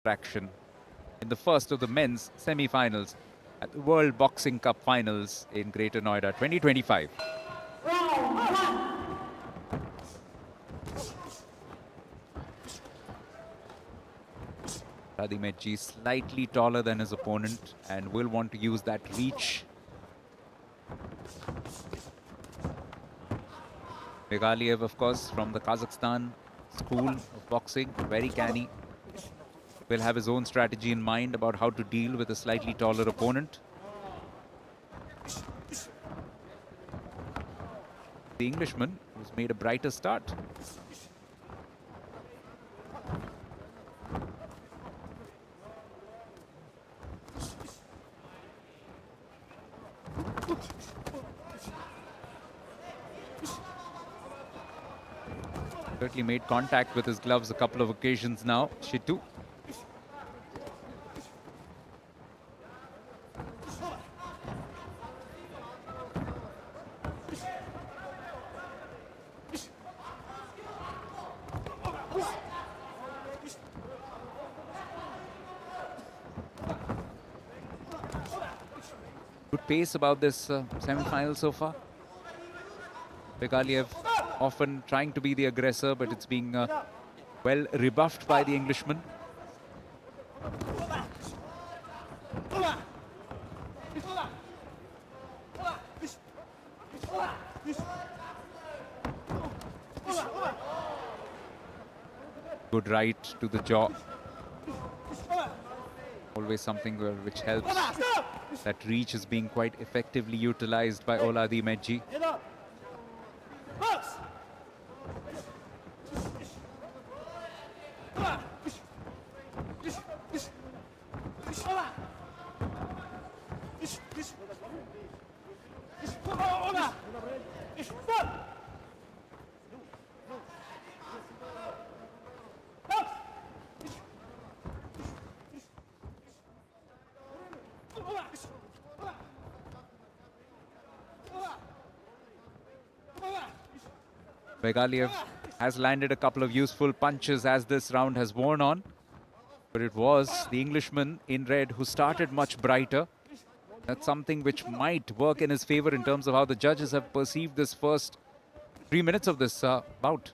action in the first of the men's semi-finals at the World Boxing Cup Finals in Greater Noida 2025. Radimedji slightly taller than his opponent and will want to use that reach. Begaliev, of course, from the Kazakhstan school of boxing, very canny. Will have his own strategy in mind about how to deal with a slightly taller opponent. The Englishman, who's made a brighter start. Certainly made contact with his gloves a couple of occasions now, Shitu. Good pace about this semi-final so far. Begaliev often trying to be the aggressor, but it's being well rebuffed by the Englishman. Good right to the jaw. Always something which helps. That reach is being quite effectively utilized by Oladimedji. Begaliev has landed a couple of useful punches as this round has worn on. But it was the Englishman in red who started much brighter. That's something which might work in his favor in terms of how the judges have perceived this first 3 minutes of this bout.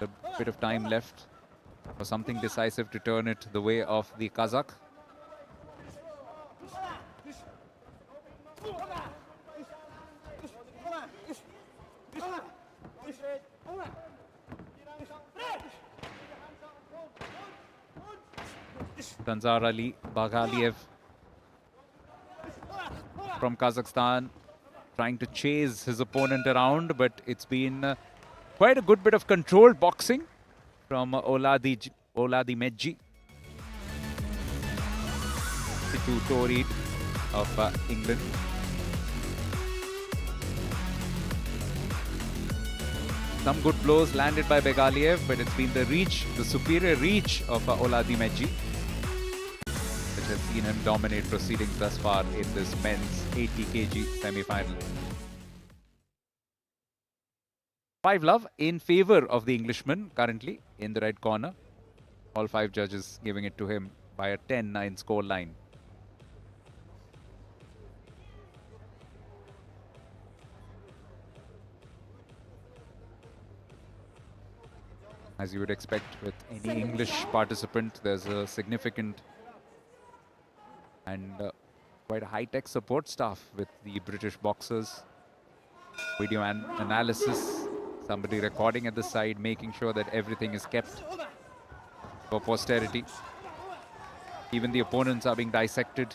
A bit of time left for something decisive to turn it the way of the Kazakh. Tanzar Ali Begaliev from Kazakhstan trying to chase his opponent around, but it's been quite a good bit of controlled boxing from Oladimedji. To Torid of England. Some good blows landed by Begaliev, but it's been the reach, the superior reach of Oladimedji, which has seen him dominate proceedings thus far in this men's 80 kg semi-final. 5-love in favor of the Englishman currently in the red corner. All 5 judges giving it to him by a 10-9 score line. As you would expect with any English participant, there's a significant and quite a high-tech support staff with the British boxers. Video analysis, somebody recording at the side, making sure that everything is kept for posterity. Even the opponents are being dissected.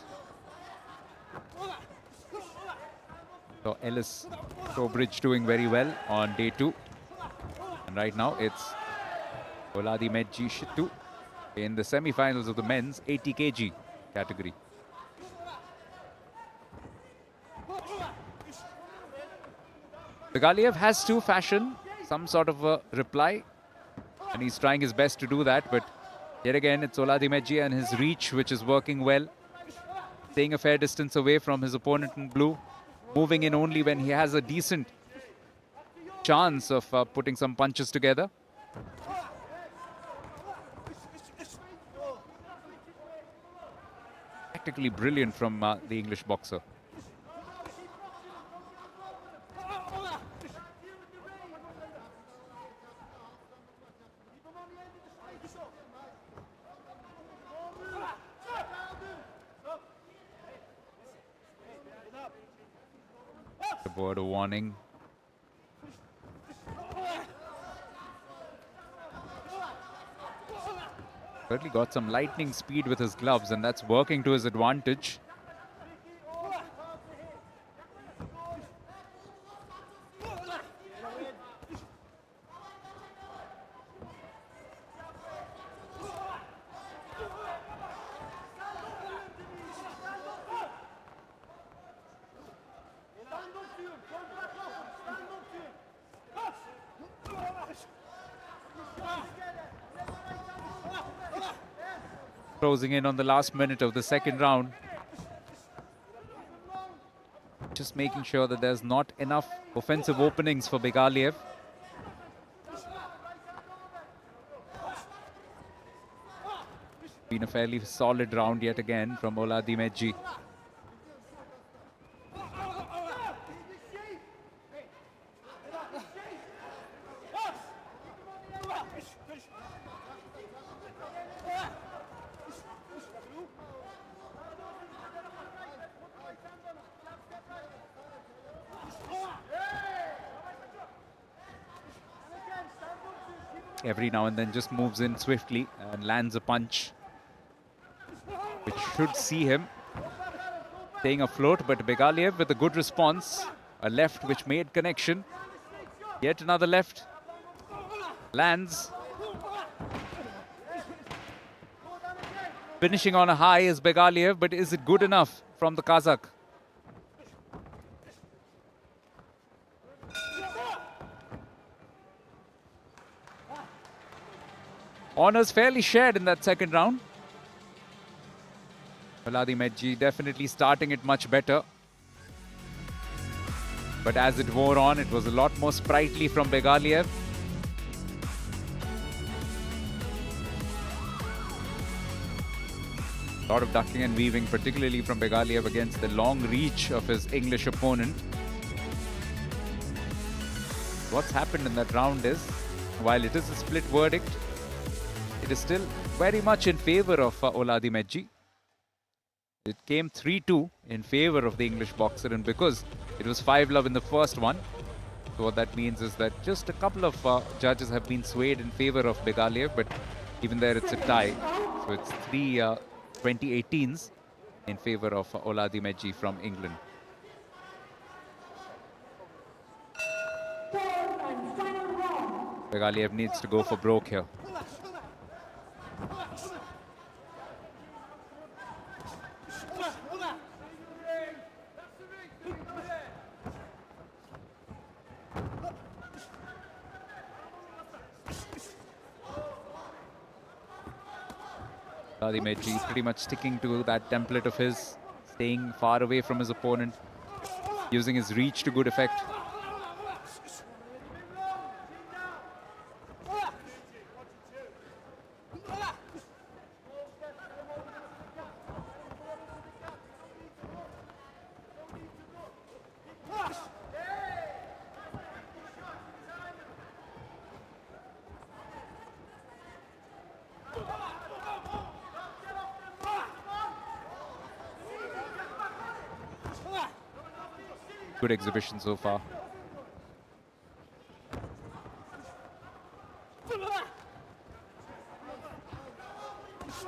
So Ellis Trowbridge doing very well on day 2. And right now it's Oladimedji Shitu in the semi-finals of the men's 80 kg category. Begaliev has to fashion some sort of a reply, and he's trying his best to do that, but yet again it's Oladimedji and his reach which is working well. Staying a fair distance away from his opponent in blue, moving in only when he has a decent chance of putting some punches together. tactically brilliant from the English boxer. The word of warning. Certainly got some lightning speed with his gloves, and that's working to his advantage. Closing in on the last minute of the second round. Just making sure that there's not enough offensive openings for Begaliev. Been a fairly solid round yet again from Oladimeji. Every now and then just moves in swiftly and lands a punch, which should see him staying afloat. But Begaliev with a good response, a left which made connection, yet another left, lands. Finishing on a high is Begaliev, but is it good enough from the Kazakh? Honours fairly shared in that second round. Oladimeji definitely starting it much better. But as it wore on, it was a lot more sprightly from Begaliev. A lot of ducking and weaving, particularly from Begaliev against the long reach of his English opponent. What's happened in that round is, while it is a split verdict, it is still very much in favor of Oladimeji. It came 3-2 in favor of the English boxer, and because it was 5-love in the first one, so what that means is that just a couple of judges have been swayed in favor of Begaliev, but even there it's a tie. So it's three 2018s in favor of Oladimeji from England. Begaliev needs to go for broke here. Oladimeji pretty much sticking to that template of his, staying far away from his opponent, using his reach to good effect. Good exhibition so far.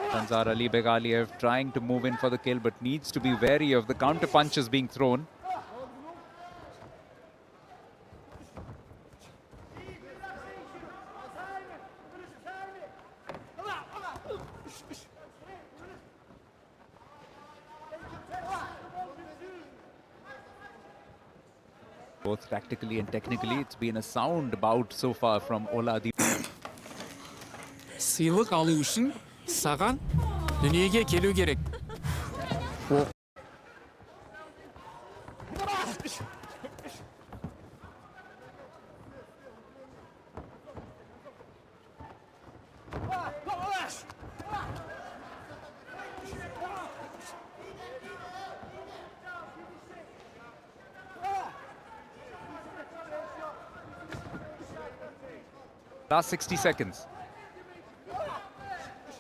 Kanzar Ali Begaliev trying to move in for the kill, but needs to be wary of the counter punches being thrown. Both tactically and technically, it's been a sound bout so far from Oladimeji. Сыйлық алу үшін саған дүниеге келу керек. Last 60 seconds.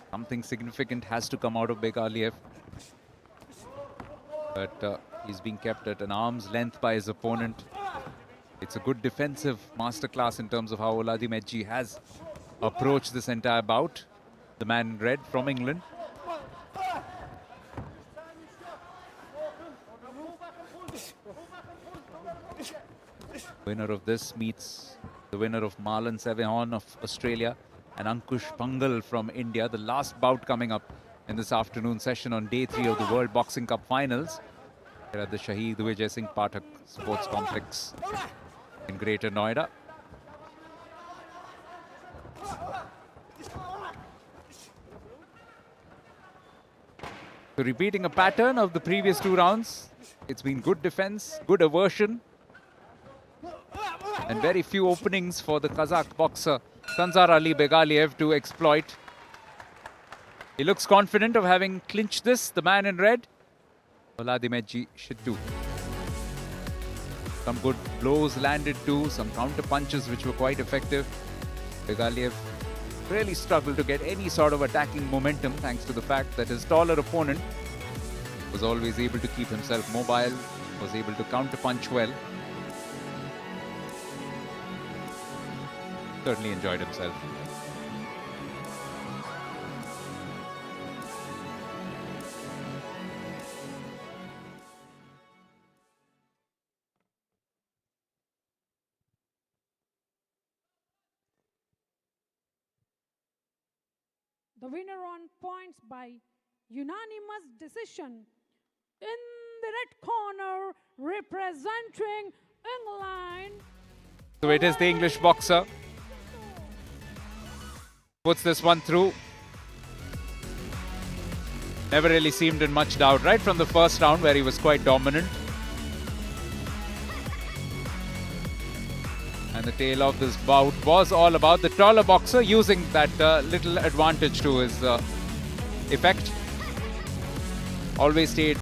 Something significant has to come out of Begaliev. But he's being kept at an arm's length by his opponent. It's a good defensive masterclass in terms of how Oladimeji has approached this entire bout. The man in red from England. Winner of this meets the winner of Marlon Seveon of Australia and Ankush Pangal from India. The last bout coming up in this afternoon session on day 3 of the World Boxing Cup Finals here at the Shaheed Vijay Singh Pathak Sports Complex in Greater Noida. So repeating a pattern of the previous 2 rounds. It's been good defense, good aversion, and very few openings for the Kazakh boxer Sanzar Ali Begaliev to exploit. He looks confident of having clinched this, the man in red. Oladimeji should too. Some good blows landed too, some counter punches which were quite effective. Begaliev really struggled to get any sort of attacking momentum thanks to the fact that his taller opponent was always able to keep himself mobile, was able to counter punch well. Certainly enjoyed himself. The winner on points by unanimous decision. In the red corner, representing England. So it is the English boxer. Puts this one through. Never really seemed in much doubt, right from the first round where he was quite dominant. And the tail of this bout was all about the taller boxer using that little advantage to his effect. Always stayed